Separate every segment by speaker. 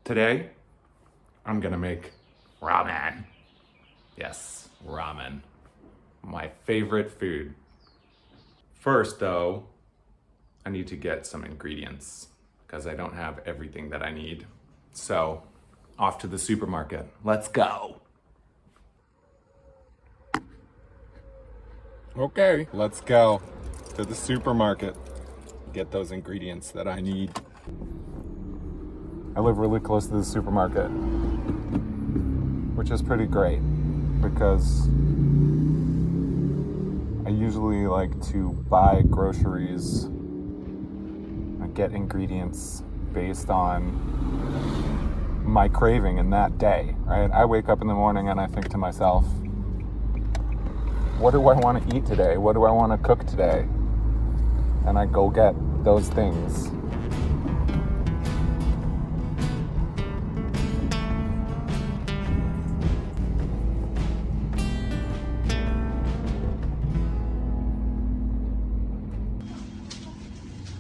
Speaker 1: Today, I'm gonna make ramen. Yes, ramen. My favorite food. First though, I need to get some ingredients because I don't have everything that I need. So, off to the supermarket. Let's go. Okay, let's go to the supermarket. Get those ingredients that I need. I live really close to the supermarket, which is pretty great because I usually like to buy groceries and get ingredients based on my craving in that day, right? I wake up in the morning and I think to myself, what do I want to eat today? What do I want to cook today? And I go get those things.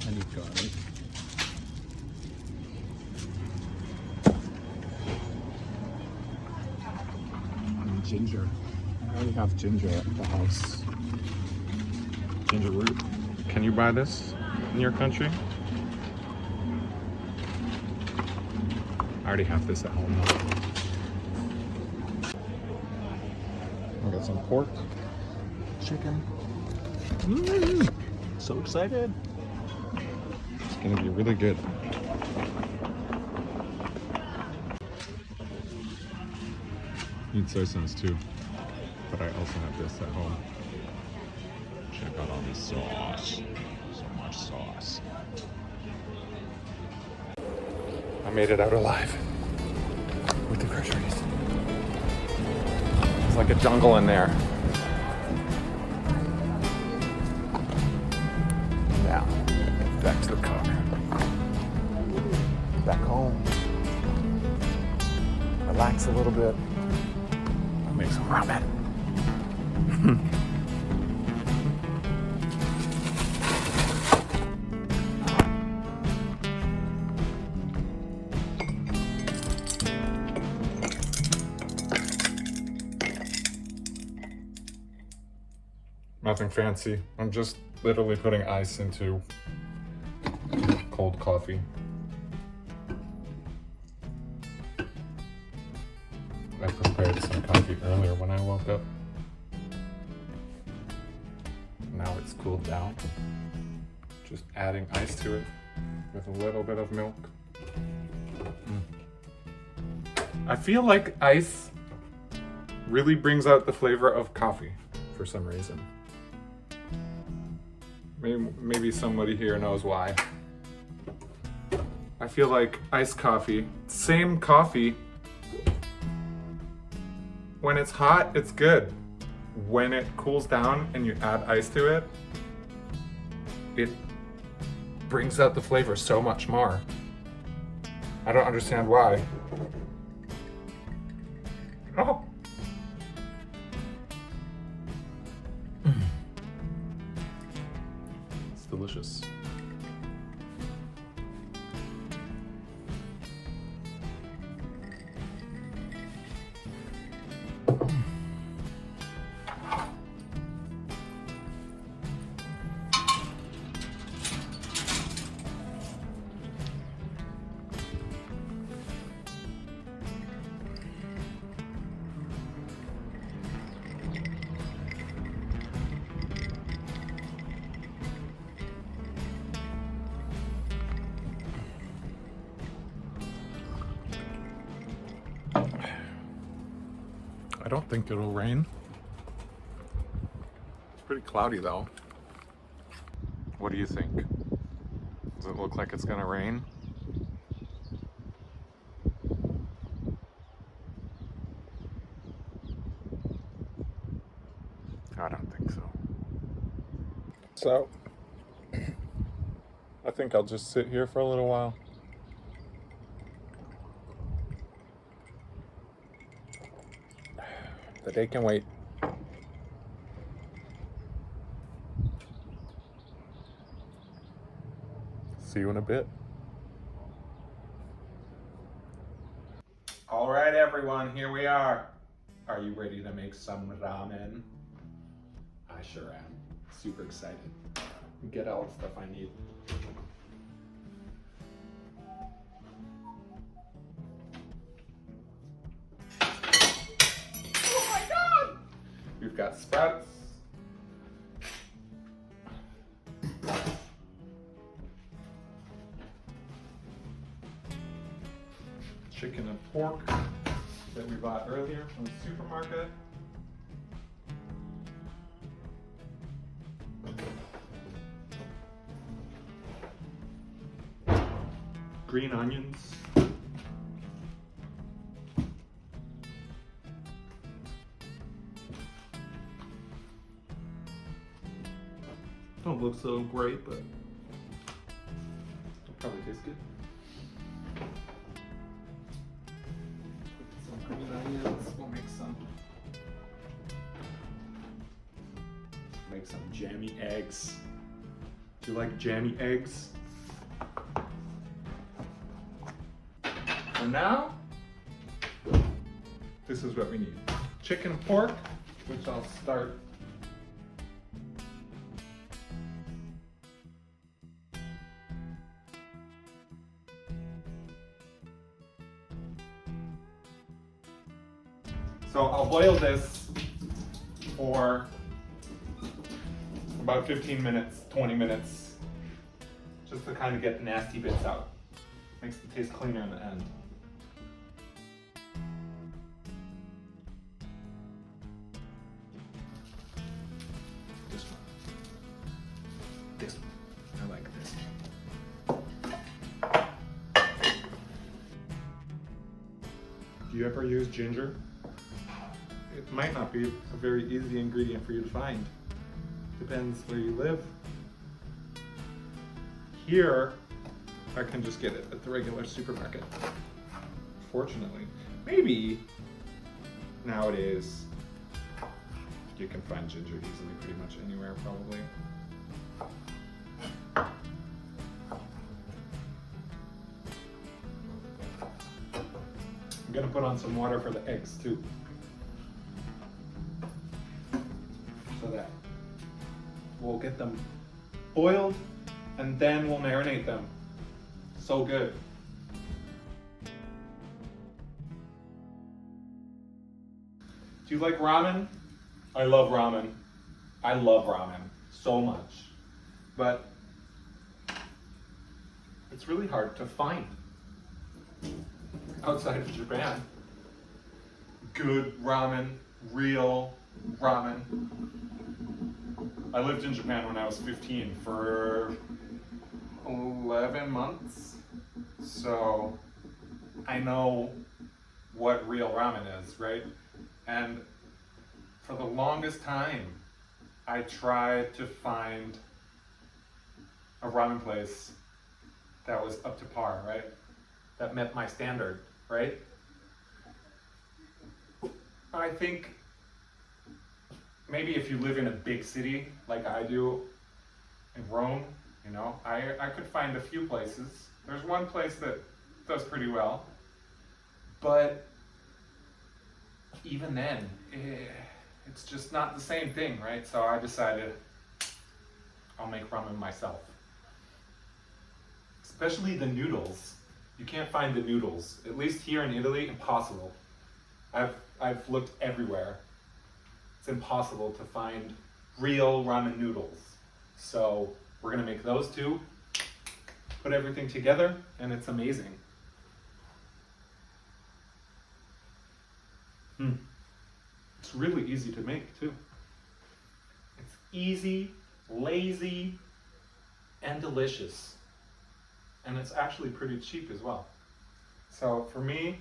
Speaker 1: I need garlic. And ginger. I already have ginger at the house. Ginger root. Can you buy this in your country? I already have this at home though. I got some pork, chicken. So excited. It's gonna be really good. Need soy sauce too, but I also have this at home. Check out all this sauce. So much sauce. I made it out alive with the groceries. It's like a jungle in there. Now, back to the car. Back home. Relax a little bit. I'll make some ramen. Nothing fancy. I'm just literally putting ice into cold coffee. I prepared some coffee earlier when I woke up. Now it's cooled down. Just adding ice to it with a little bit of milk. I feel like ice really brings out the flavor of coffee for some reason. Maybe somebody here knows why. I feel like iced coffee, same coffee, when it's hot, it's good. When it cools down and you add ice to it, it brings out the flavor so much more. I don't understand why. Oh. Delicious. I don't think it'll rain. It's pretty cloudy though. What do you think? Does it look like it's gonna rain? I don't think so. So, I think I'll just sit here for a little while. The day can wait. See you in a bit. All right, everyone, here we are. Are you ready to make some ramen? I sure am. Super excited. Get all the stuff I need. Oh my God! We've got sprouts. Chicken and pork that we bought earlier from the supermarket. Green onions. Don't look so great, but it'll probably taste good. Some green onions. We'll make some jammy eggs. Do you like jammy eggs? For now, this is what we need. Chicken and pork, which I'll start. So I'll boil this for about 15 minutes, 20 minutes, just to kind of get the nasty bits out. Makes the taste cleaner in the end. This one. This one. I like this. Do you ever use ginger? It might not be a very easy ingredient for you to find. Depends where you live. Here, I can just get it at the regular supermarket. Fortunately. Maybe nowadays you can find ginger easily pretty much anywhere probably. I'm gonna put on some water for the eggs too. So that we'll get them boiled and then we'll marinate them. So good. Do you like ramen? I love ramen. I love ramen so much. But it's really hard to find outside of Japan. Good ramen, real ramen. I lived in Japan when I was 15 for 11 months. So I know what real ramen is, right? And for the longest time, I tried to find a ramen place that was up to par, right? That met my standard, right? I think maybe if you live in a big city like I do in Rome, you know, I could find a few places. There's one place that does pretty well, but even then, it's just not the same thing, right? So I decided I'll make ramen myself. Especially the noodles. You can't find the noodles. At least here in Italy, impossible. I've looked everywhere. It's impossible to find real ramen noodles. So we're gonna make those two, put everything together, and it's amazing. It's really easy to make too. It's easy, lazy, and delicious. And it's actually pretty cheap as well. So for me,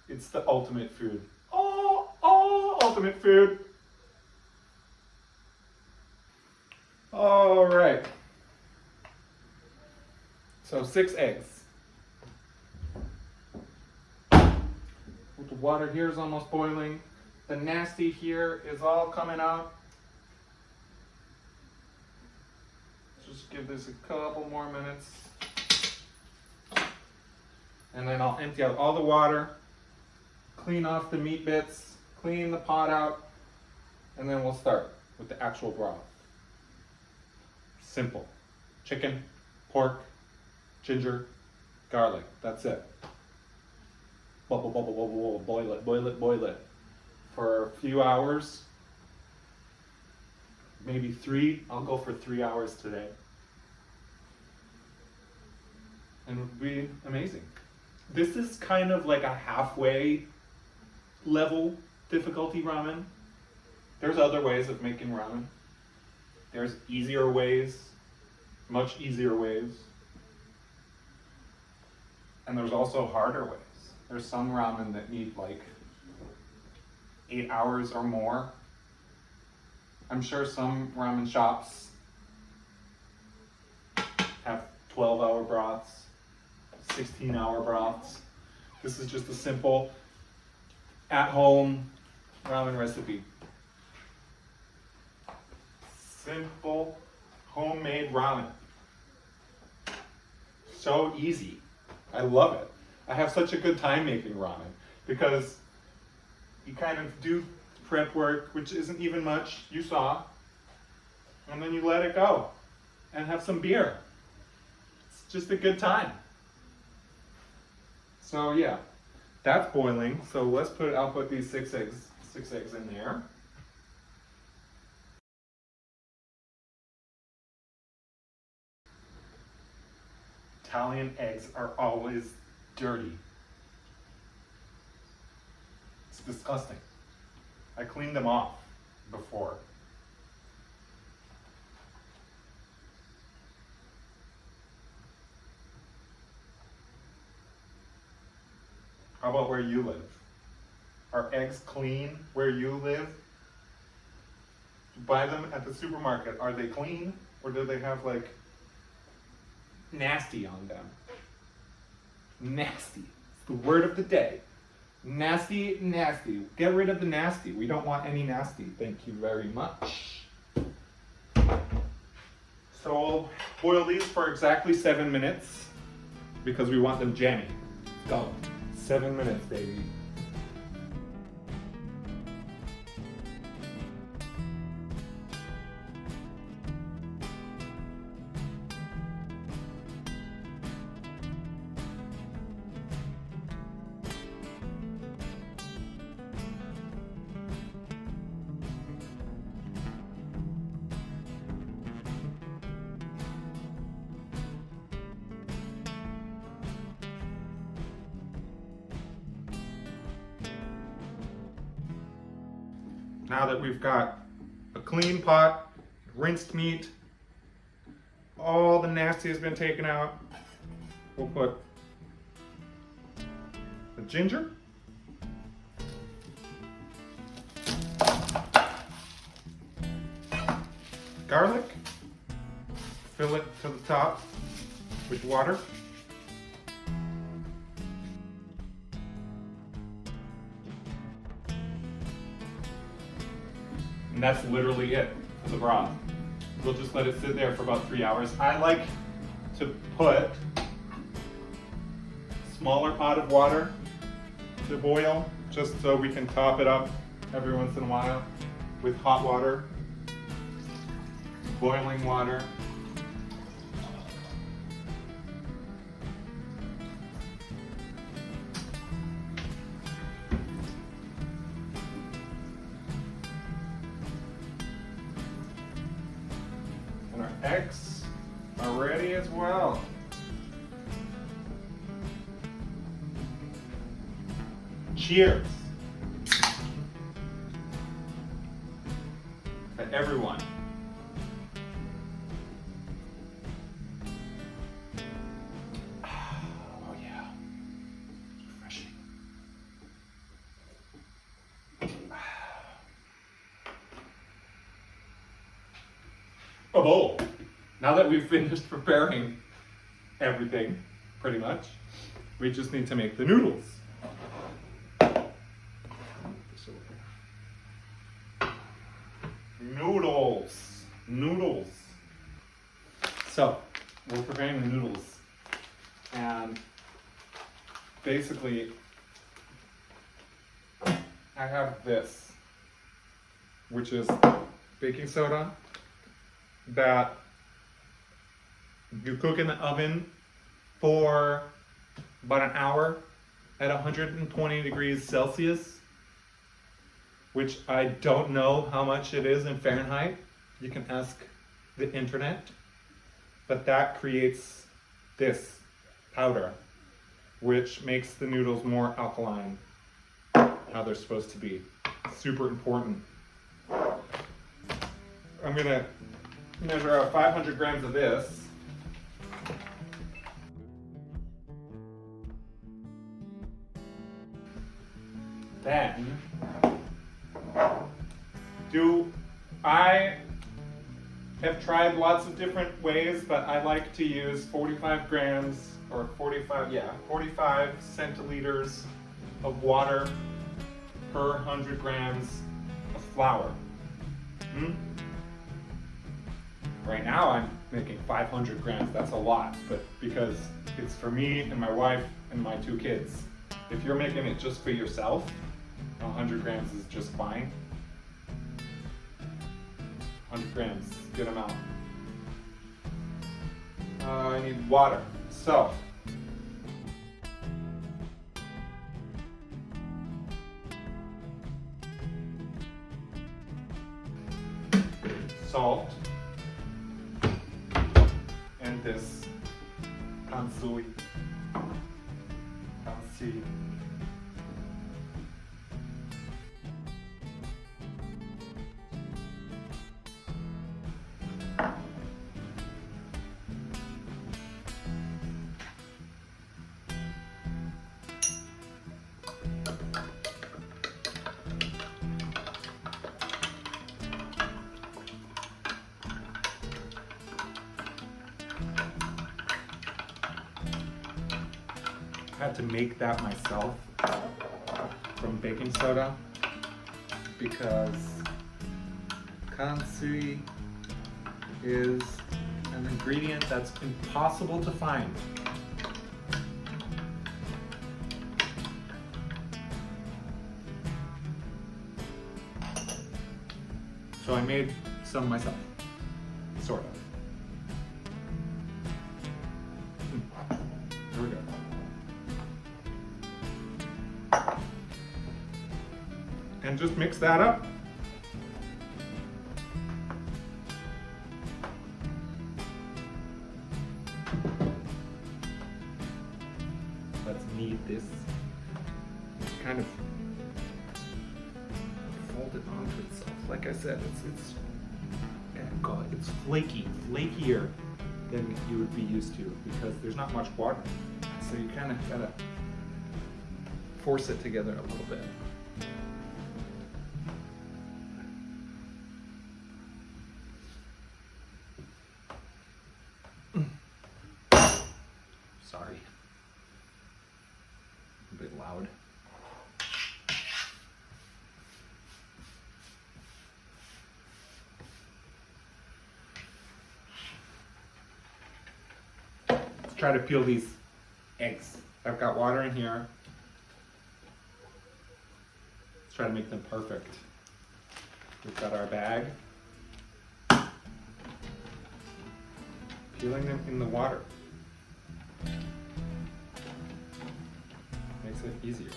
Speaker 1: it's the ultimate food. Oh, ultimate food. All right. So 6 eggs. The water here is almost boiling. The nasty here is all coming out. Just give this a couple more minutes. And then I'll empty out all the water clean off the meat bits, clean the pot out, and then we'll start with the actual broth. Simple. Chicken, pork, ginger, garlic. That's it. Bubble, bubble, bubble, bubble. Boil it, boil it, boil it. For a few hours. Maybe 3. I'll go for 3 hours today. And it would be amazing. This is kind of like a halfway level difficulty ramen. There's other ways of making ramen. There's easier ways, much easier ways. And there's also harder ways. There's some ramen that need like 8 hours or more. I'm sure some ramen shops have 12-hour broths, 16-hour broths. This is just a simple at-home ramen recipe. Simple homemade ramen. So easy. I love it. I have such a good time making ramen because you kind of do prep work, which isn't even much, you saw, and then you let it go and have some beer. It's just a good time. So yeah, that's boiling. So I'll put these 6 eggs in there. Italian eggs are always dirty. It's disgusting. I cleaned them off before. How about where you live? Are eggs clean where you live? You buy them at the supermarket. Are they clean or do they have like nasty on them? Nasty. It's the word of the day. Nasty, nasty. Get rid of the nasty. We don't want any nasty. Thank you very much. So we'll boil these for exactly 7 minutes because we want them jammy. Go. 7 minutes, baby. Now that we've got a clean pot, rinsed meat, all the nasty has been taken out, we'll put the ginger, garlic, fill it to the top with water. And that's literally it for the broth. We'll just let it sit there for about 3 hours. I like to put a smaller pot of water to boil, just so we can top it up every once in a while with hot water, boiling water. And our eggs are ready as well. Cheers to everyone. Oh yeah, refreshing. A bowl. Now that we've finished preparing everything, pretty much, we just need to make the noodles. Noodles. So, we're preparing the noodles. And basically, I have this, which is baking soda that you cook in the oven for about an hour at 120 degrees Celsius, which I don't know how much it is in Fahrenheit. You can ask the internet, but that creates this powder, which makes the noodles more alkaline, how they're supposed to be. Super important. I'm gonna measure out 500 grams of this. Then, I have tried lots of different ways, but I like to use 45 grams or 45 centiliters of water per 100 grams of flour. Right now I'm making 500 grams, that's a lot, but because it's for me and my wife and my 2 kids. If you're making it just for yourself, 100 grams is just fine. 100 grams, good amount. I need water, so salt and this kansui. I had to make that myself from baking soda because kansui is an ingredient that's impossible to find. So I made some myself, sort of. Here we go. And just mix that up. Let's knead this. Kind of fold it onto itself. Like I said, it's flakier than you would be used to because there's not much water. So you kind of gotta force it together a little bit. Sorry. A bit loud. Let's try to peel these eggs. I've got water in here. Let's try to make them perfect. We've got our bag. Peeling them in the water. Makes it easier.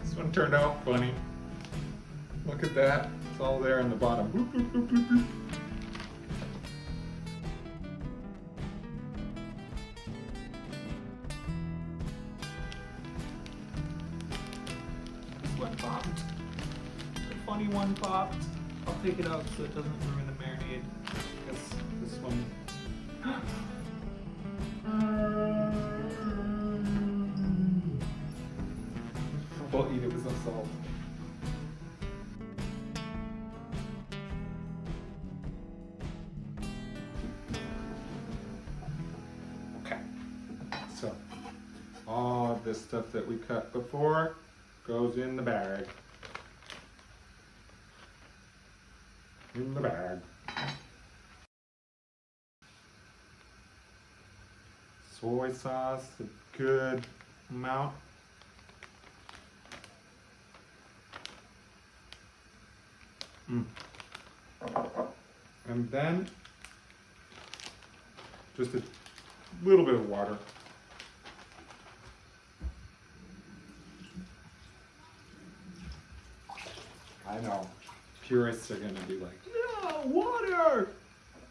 Speaker 1: This one turned out funny. Look at that. It's all there in the bottom. Boop, boop, boop, boop, boop. This one popped. The funny one popped. I'll take it out so it doesn't ruin the marinade. Because this one... We'll eat it with some salt. all of this stuff that we cut before goes in the bag. In the bag. Soy sauce, a good amount. And then just a little bit of water. I know, purists are gonna be like, no, water!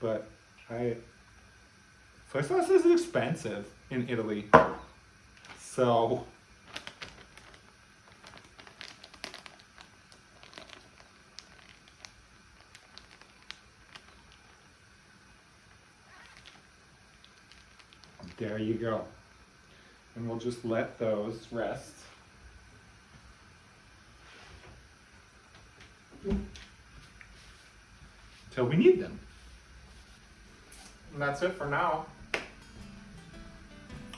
Speaker 1: But soy sauce is expensive in Italy. So, there you go. And we'll just let those rest. Till we need them. And that's it for now.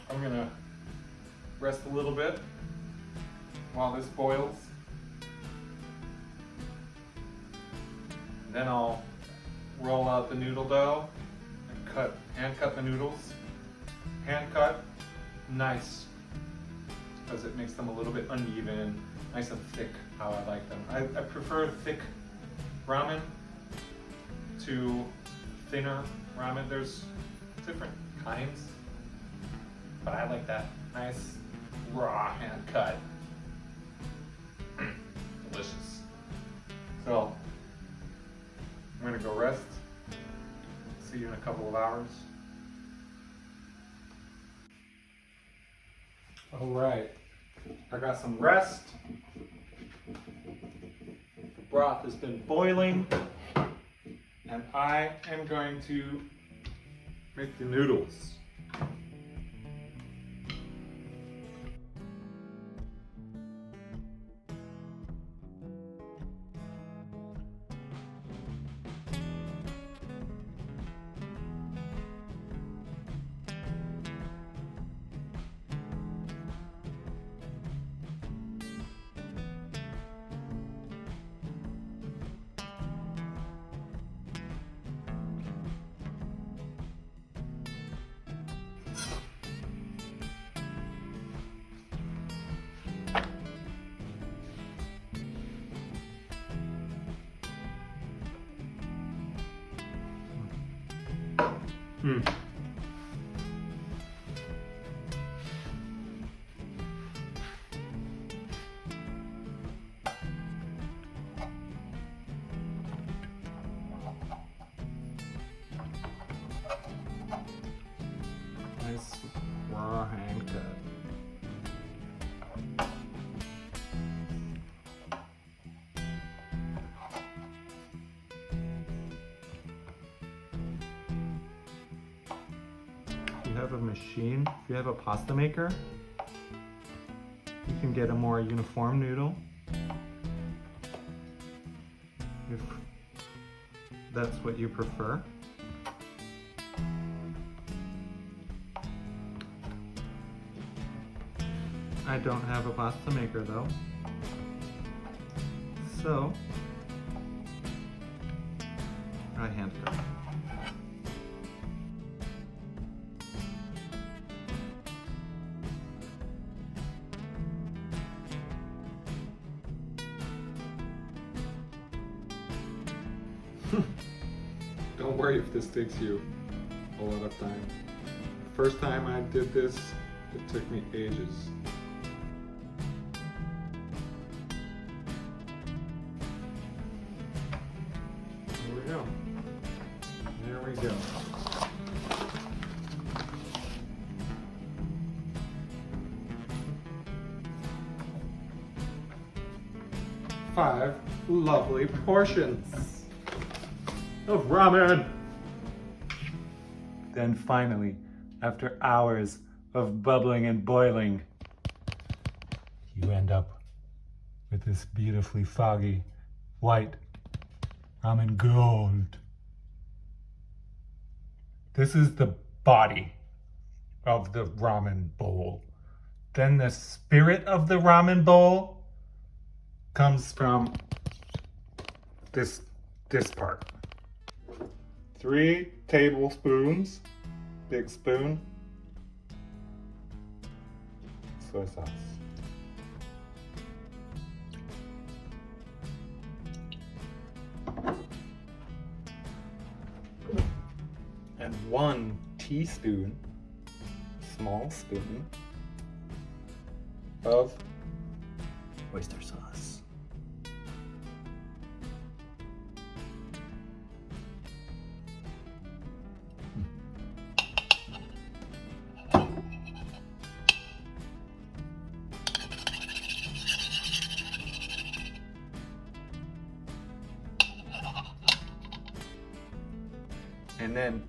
Speaker 1: I'm gonna rest a little bit while this boils. Then I'll roll out the noodle dough and hand cut the noodles. Hand cut, nice, because it makes them a little bit uneven, nice and thick how I like them. I prefer thick ramen to thinner ramen. There's different kinds, but I like that nice raw hand cut. Delicious. So I'm gonna go rest. See you in a couple of hours. All right, I got some rest. The broth has been boiling, and I am going to make the noodles. Nice raw hand cut. If you have a machine, if you have a pasta maker, you can get a more uniform noodle. If that's what you prefer. I don't have a pasta maker though, so I hand cut. Don't worry if this takes you a lot of time. The first time I did this, it took me ages. There we go. 5 lovely portions of ramen. Then finally, after hours of bubbling and boiling, you end up with this beautifully foggy white ramen gold. This is the body of the ramen bowl. Then the spirit of the ramen bowl comes from this part. 3 tablespoons, big spoon, soy sauce. And 1 teaspoon, small spoon, of oyster sauce. And then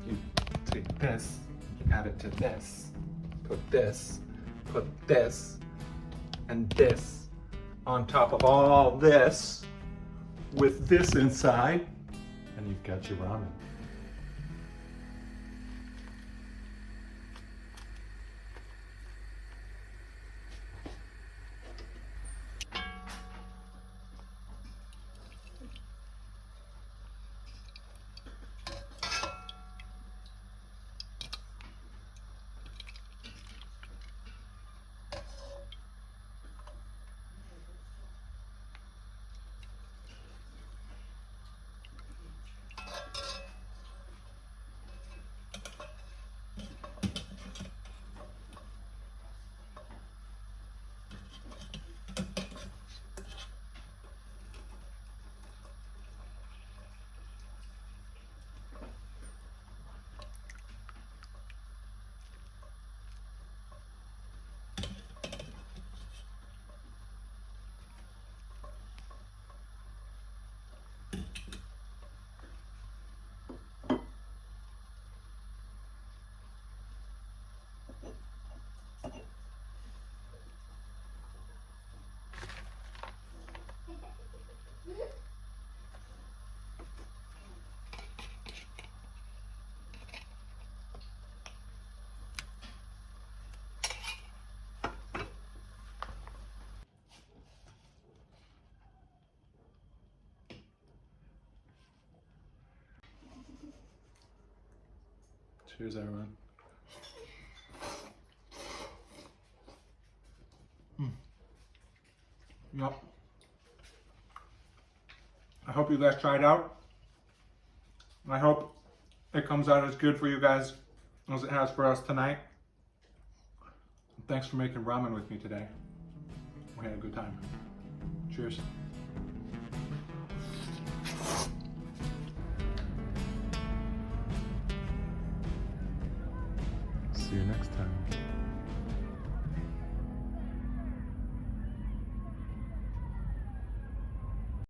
Speaker 1: you take this, add it to this, put this, and this on top of all this with this inside, and you've got your ramen. Cheers, everyone. Yep. I hope you guys try it out. I hope it comes out as good for you guys as it has for us tonight. Thanks for making ramen with me today. We had a good time. Cheers. See you next time.